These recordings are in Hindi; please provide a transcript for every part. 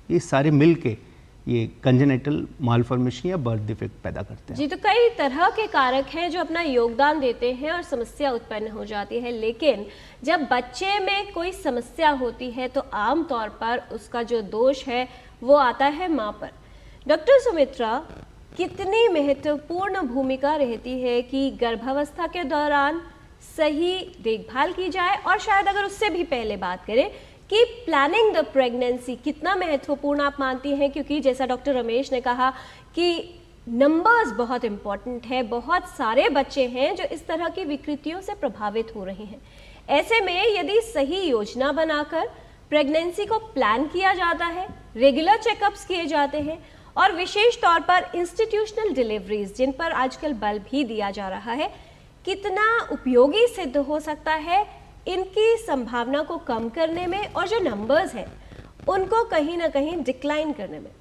ये सारे मिल के ये कंजेनिटल मालफॉर्मेशन या बर्थ डिफेक्ट पैदा करते हैं। जी, तो कई तरह के कारक हैं जो अपना योगदान देते हैं और समस्या उत्पन्न हो जाती है, लेकिन जब बच्चे में कोई समस्या होती है तो आम तौर पर उसका जो दोष है वो आता है माँ पर। डॉक्टर सुमित्रा, कितनी महत्वपूर्ण भूमिका रहती है कि गर्भावस्था के दौरान सही देखभाल की जाए, और शायद अगर उससे भी पहले बात करें कि प्लानिंग द प्रेगनेंसी कितना महत्वपूर्ण आप मानती हैं, क्योंकि जैसा डॉक्टर रमेश ने कहा कि नंबर्स बहुत इम्पॉर्टेंट है, बहुत सारे बच्चे हैं जो इस तरह की विकृतियों से प्रभावित हो रहे हैं। ऐसे में यदि सही योजना बनाकर प्रेगनेंसी को प्लान किया जाता है, रेगुलर चेकअप्स किए जाते हैं और विशेष तौर पर इंस्टीट्यूशनल डिलीवरीज जिन पर आजकल बल भी दिया जा रहा है, कितना उपयोगी सिद्ध हो सकता है इनकी संभावना को कम करने में और जो नंबर्स हैं उनको कहीं ना कहीं डिक्लाइन करने में।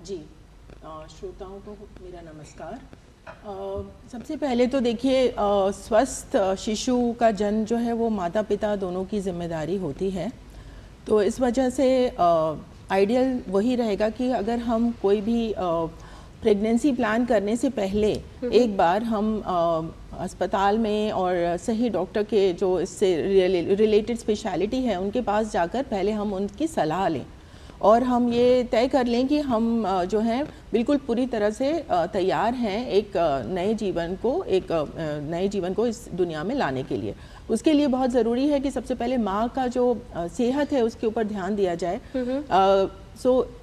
जी, श्रोताओं को मेरा नमस्कार। सबसे पहले तो देखिए, स्वस्थ शिशु का जन्म जो है वो माता पिता दोनों की जिम्मेदारी होती है। तो इस वजह से आइडियल वही रहेगा कि अगर हम कोई भी प्रेगनेंसी प्लान करने से पहले एक बार हम अस्पताल में और सही डॉक्टर के जो इससे रिलेटेड स्पेशलिटी है उनके पास जाकर पहले हम उनकी सलाह लें और हम ये तय कर लें कि हम जो है बिल्कुल पूरी तरह से तैयार हैं एक नए जीवन को इस दुनिया में लाने के लिए। उसके लिए बहुत ज़रूरी है कि सबसे पहले माँ का जो सेहत है उसके ऊपर ध्यान दिया जाए।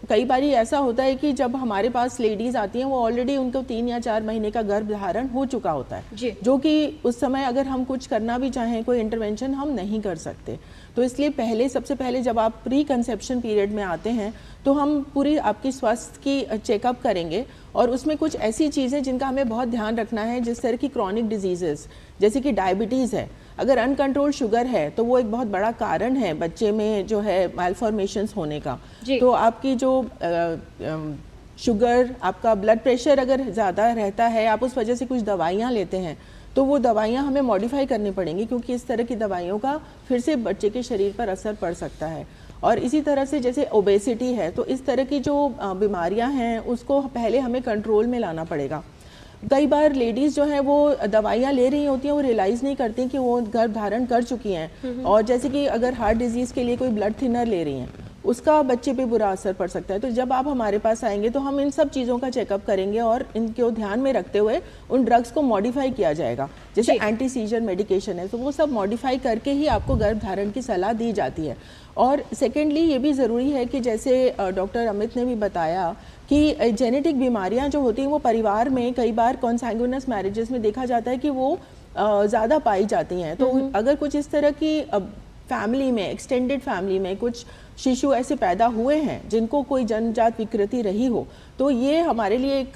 कई बार ऐसा होता है कि जब हमारे पास लेडीज़ आती हैं वो ऑलरेडी उनको 3 या 4 महीने का गर्भ धारण हो चुका होता है, जो कि उस समय अगर हम कुछ करना भी चाहें कोई इंटरवेंशन हम नहीं कर सकते। तो इसलिए सबसे पहले जब आप प्री कंसेप्शन पीरियड में आते हैं तो हम पूरी आपकी स्वास्थ्य की चेकअप करेंगे और उसमें कुछ ऐसी चीज़ें जिनका हमें बहुत ध्यान रखना है, जिस तरह की क्रॉनिक डिजीज़ेस जैसे कि डायबिटीज़ है, अगर अनकंट्रोल्ड शुगर है तो वो एक बहुत बड़ा कारण है बच्चे में जो है मालफॉर्मेशंस होने का। तो आपकी जो शुगर, आपका ब्लड प्रेशर अगर ज़्यादा रहता है, आप उस वजह से कुछ दवाइयाँ लेते हैं तो वो दवाइयाँ हमें मॉडिफाई करनी पड़ेंगी, क्योंकि इस तरह की दवाइयों का फिर से बच्चे के शरीर पर असर पड़ सकता है। और इसी तरह से जैसे ओबेसिटी है, तो इस तरह की जो बीमारियां हैं उसको पहले हमें कंट्रोल में लाना पड़ेगा। कई बार लेडीज़ जो है वो दवाइयाँ ले रही होती हैं, वो रियलाइज़ नहीं करती कि वो गर्भ धारण कर चुकी हैं, और जैसे कि अगर हार्ट डिजीज़ के लिए कोई ब्लड थिनर ले रही हैं उसका बच्चे पे बुरा असर पड़ सकता है। तो जब आप हमारे पास आएंगे तो हम इन सब चीज़ों का चेकअप करेंगे और इनको ध्यान में रखते हुए उन ड्रग्स को मॉडिफाई किया जाएगा। जैसे एंटी सीजर मेडिकेशन है तो वो सब मॉडिफाई करके ही आपको गर्भ धारण की सलाह दी जाती है। और सेकेंडली ये भी ज़रूरी है कि जैसे डॉक्टर अमित ने भी बताया कि जेनेटिक बीमारियां जो होती हैं वो परिवार में कई बार कॉन्सैंग्यूइनस मैरिजेस में देखा जाता है कि वो ज़्यादा पाई जाती हैं। तो अगर कुछ इस तरह की फैमिली में, एक्सटेंडेड फैमिली में कुछ शिशु ऐसे पैदा हुए हैं जिनको कोई जन्मजात विकृति रही हो, तो ये हमारे लिए एक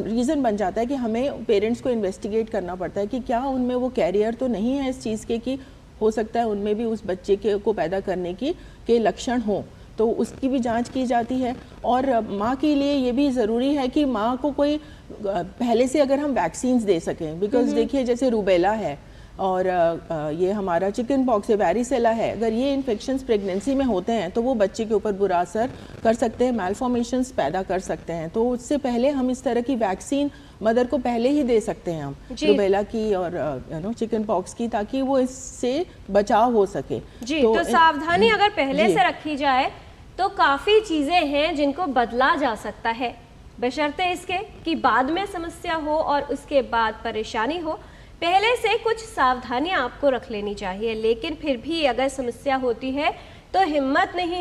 रीज़न बन जाता है कि हमें पेरेंट्स को इन्वेस्टिगेट करना पड़ता है कि क्या उनमें वो कैरियर तो नहीं है इस चीज़ के कि हो सकता है उनमें भी उस बच्चे को पैदा करने के लक्षण हों, तो उसकी भी जांच की जाती है। और माँ के लिए ये भी ज़रूरी है कि माँ को कोई पहले से अगर हम वैक्सीन्स दे सकें, बिकॉज देखिए जैसे रूबेला है और ये हमारा चिकन पॉक्स है, वैरिसेला है, अगर ये इन्फेक्शंस प्रेगनेंसी में होते हैं तो वो बच्चे के ऊपर बुरा असर कर सकते हैं, मालफॉर्मेशंस पैदा कर सकते हैं। तो उससे पहले हम इस तरह की वैक्सीन मदर को पहले ही दे सकते हैं हम, रूबेला की और चिकन पॉक्स की, ताकि वो इससे बचाव हो सके। जी, तो सावधानी अगर पहले से रखी जाए तो काफ़ी चीज़ें हैं जिनको बदला जा सकता है, बशर्ते इसके कि बाद में समस्या हो और उसके बाद परेशानी हो। पहले से कुछ सावधानियां आपको रख लेनी चाहिए, लेकिन फिर भी अगर समस्या होती है तो हिम्मत नहीं